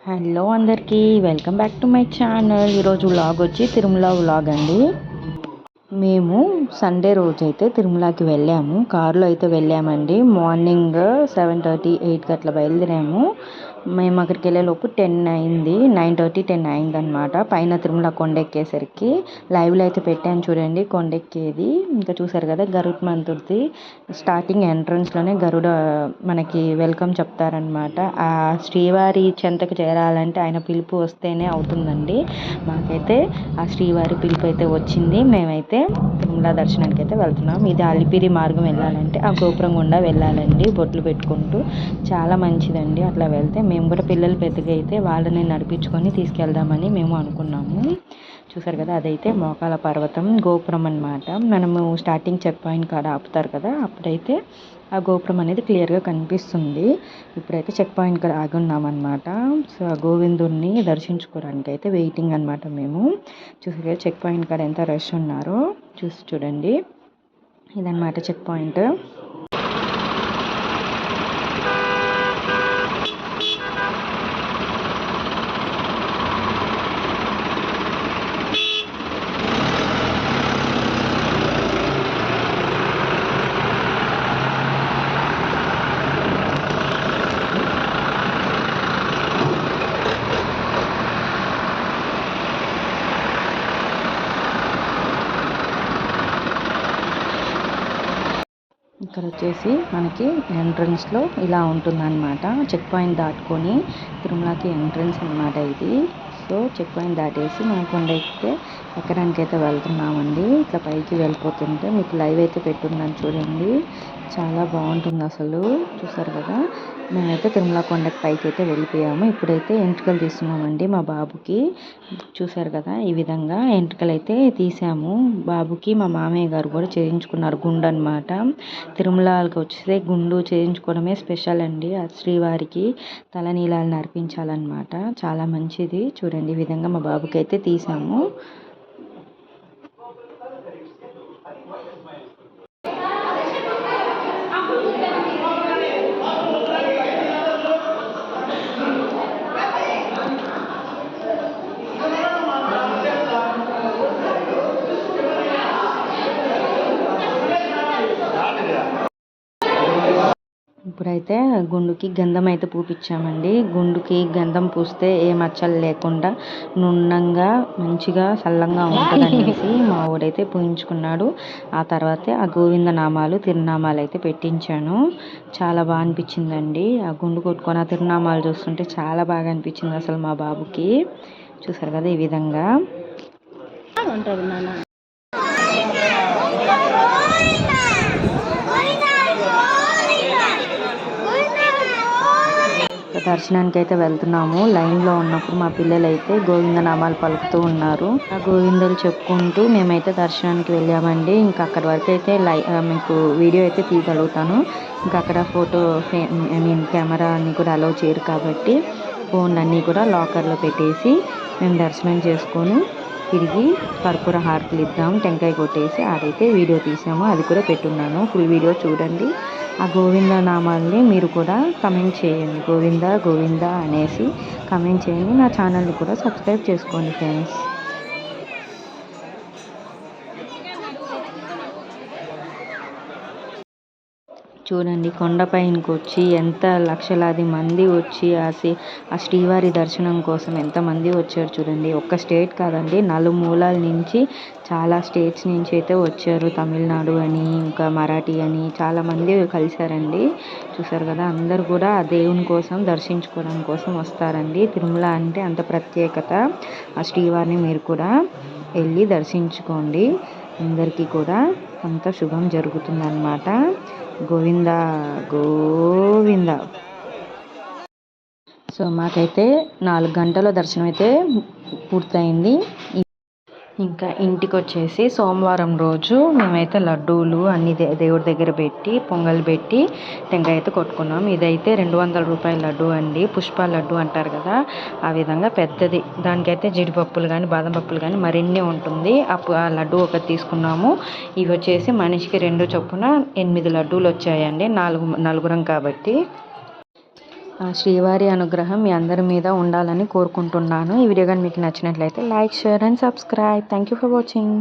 Hello అందరికీ welcome back to my channel. ఈరోజు vlog వచ్చి తిరుమల వ్లాగ్ అండి. మేము సండే రోజు అయితే తిరుమలకి వెళ్ళాము. కారులో అయితే వెళ్ళామండి. మార్నింగ్ 7:30, 8కి అట్లా బయలుదేరాము. మేము అక్కడికి వెళ్ళేలోపు 10 అయింది. 9:30, 10 అయింది అనమాట. పైన తిరుమల కొండెక్కేసరికి లైవ్లో అయితే పెట్టాను చూడండి కొండెక్కేది. ఇంకా చూసారు కదా గరుత్మంతుడిది స్టార్టింగ్ ఎంట్రన్స్లోనే గరుడ మనకి వెల్కమ్ చెప్తారనమాట. ఆ శ్రీవారి చెంతకు చేరాలంటే ఆయన పిలుపు వస్తేనే అవుతుందండి. మాకైతే ఆ శ్రీవారి పిలుపు అయితే వచ్చింది. మేమైతే తిరుమల దర్శనానికి అయితే వెళ్తున్నాం. ఇది అలిపిరి మార్గం వెళ్ళాలంటే ఆ గోపురం గుండా వెళ్ళాలండి బొట్లు పెట్టుకుంటూ. చాలా మంచిదండి అట్లా వెళ్తే. మేము కూడా పిల్లలు పెద్దగా అయితే వాళ్ళని నడిపించుకొని తీసుకెళ్దామని మేము అనుకున్నాము. చూసారు కదా అదైతే మోకాల పర్వతం గోపురం అనమాట. మనము స్టార్టింగ్ చెక్ పాయింట్ కాడ ఆపుతారు కదా, అప్పుడైతే ఆ గోపురం అనేది క్లియర్గా కనిపిస్తుంది. ఇప్పుడైతే చెక్ పాయింట్ కాడ ఆగి ఉన్నామన్నమాట. సో గోవిందుడిని దర్శించుకోవడానికి అయితే వెయిటింగ్ అనమాట మేము. చూసారు కదా చెక్ పాయింట్ కాడ ఎంత రష్ ఉన్నారో చూడండి. ఇదన్నమాట చెక్ పాయింట్. ఇక్కడ వచ్చేసి మనకి ఎంట్రన్స్లో ఇలా ఉంటుందన్నమాట. చెక్ పాయింట్ దాటుకొని తిరుమలకి ఎంట్రన్స్ అనమాట ఇది. సో చెక్ పాయింట్ దాటేసి మనం కొండ ఎక్కడానికి అయితే వెళ్తున్నామండి. ఇట్లా పైకి వెళ్ళిపోతుంటే మీకు లైవ్ అయితే పెట్టున్నాను చూడండి. చాలా బాగుంటుంది అసలు. చూసారు కదా మేమైతే తిరుమల కొండకి పైకి అయితే వెళ్ళిపోయాము. ఇప్పుడైతే ఎంట్రుకలు తీస్తున్నామండి మా బాబుకి. చూసారు కదా ఈ విధంగా ఎంట్రుకలు అయితే తీసాము బాబుకి. మా మామయ్య గారు కూడా చేయించుకున్నారు గుండు అనమాట. తిరుమలకి వచ్చేస్తే గుండు చేయించుకోవడమే స్పెషల్ అండి. ఆ శ్రీవారికి తలనీలాలను అర్పించాలన్నమాట. చాలా మంచిది. చూడండి ఈ విధంగా మా బాబుకి అయితే తీసాము. ఇప్పుడైతే గుండుకి గంధం అయితే పూపించామండి. గుండుకి గంధం పూస్తే ఏ మచ్చలు లేకుండా నున్నంగా మంచిగా చల్లంగా ఉంటుందనేసి మా ఊడైతే పూయించుకున్నాడు. ఆ తర్వాతే ఆ గోవింద నామాలు తిరునామాలు అయితే పెట్టించాను. చాలా బాగా అనిపించిందండి. ఆ గుండు కొట్టుకొని ఆ తిరునామాలు చూస్తుంటే చాలా బాగా అనిపించింది అసలు మా బాబుకి. చూసారు కదా ఈ విధంగా ఉంటుంది నాన్న. దర్శనానికి అయితే వెళ్తున్నాము. లైన్లో ఉన్నప్పుడు మా పిల్లలు అయితే గోవింద నామాలు పలుకుతూ ఉన్నారు. ఆ గోవిందలు చెప్పుకుంటూ మేమైతే దర్శనానికి వెళ్ళామండి. ఇంకా అక్కడి వరకు అయితే మీకు వీడియో అయితే తీయగలుగుతాను. ఇంకా అక్కడ ఫోటో కెమెరా అన్నీ కూడా అలౌ చేయరు కాబట్టి ఫోన్ అన్నీ కూడా లాకర్లో పెట్టేసి మేము దర్శనం చేసుకొని తిరిగి కర్పూర హారతులు ఇద్దాం టెంకాయ కొట్టేసి అదైతే వీడియో తీసాము. అది కూడా పెట్టున్నాను. ఫుల్ వీడియో చూడండి. ఆ గోవింద నామాల్ని మీరు కూడా కమెంట్ చేయండి. గోవింద గోవింద అనేసి కమెంట్ చేయండి. నా ఛానల్ని కూడా సబ్స్క్రైబ్ చేసుకోండి ఫ్రెండ్స్. చూడండి కొండపైనకి వచ్చి ఎంత లక్షలాది మంది వచ్చి ఆ శ్రీవారి దర్శనం కోసం ఎంతమంది వచ్చారు చూడండి. ఒక్క స్టేట్ కాదండి, నలుమూలల నుంచి చాలా స్టేట్స్ నుంచి అయితే వచ్చారు. తమిళనాడు అని ఇంకా మరాఠీ అని చాలామంది కలిశారండి. చూసారు కదా అందరు కూడా ఆ దేవుని కోసం దర్శించుకోవడం కోసం వస్తారండి. తిరుమల అంటే అంత ప్రత్యేకత. ఆ శ్రీవారిని మీరు కూడా వెళ్ళి దర్శించుకోండి. అందరికీ కూడా అంత శుభం జరుగుతుందన్నమాట. గోవింద గోవింద. సో మాకైతే 4 గంటల దర్శనం అయితే పూర్తయింది. ఇంకా ఇంటికి వచ్చేసి సోమవారం రోజు మేమైతే లడ్డూలు అన్ని దేవుడి దగ్గర పెట్టి పొంగల్ పెట్టి టెంకాయ అయితే కొట్టుకున్నాం. ఇదైతే 200 రూపాయల లడ్డు అండి. పుష్ప లడ్డు అంటారు కదా ఆ విధంగా పెద్దది. దానికైతే జీడిపప్పులు కానీ బాదం పప్పులు కానీ మరిన్ని ఉంటుంది. ఆ లడ్డు ఒకటి తీసుకున్నాము. ఇవి వచ్చేసి మనిషికి 2 చొప్పున 8 లడ్డూలు వచ్చాయండి. నలుగురం కాబట్టి. ఆ శ్రీవారి అనుగ్రహం మీ అందరి మీద ఉండాలని కోరుకుంటున్నాను. ఈ వీడియో కానీ మీకు నచ్చినట్లయితే like, share and subscribe. Thank you for watching.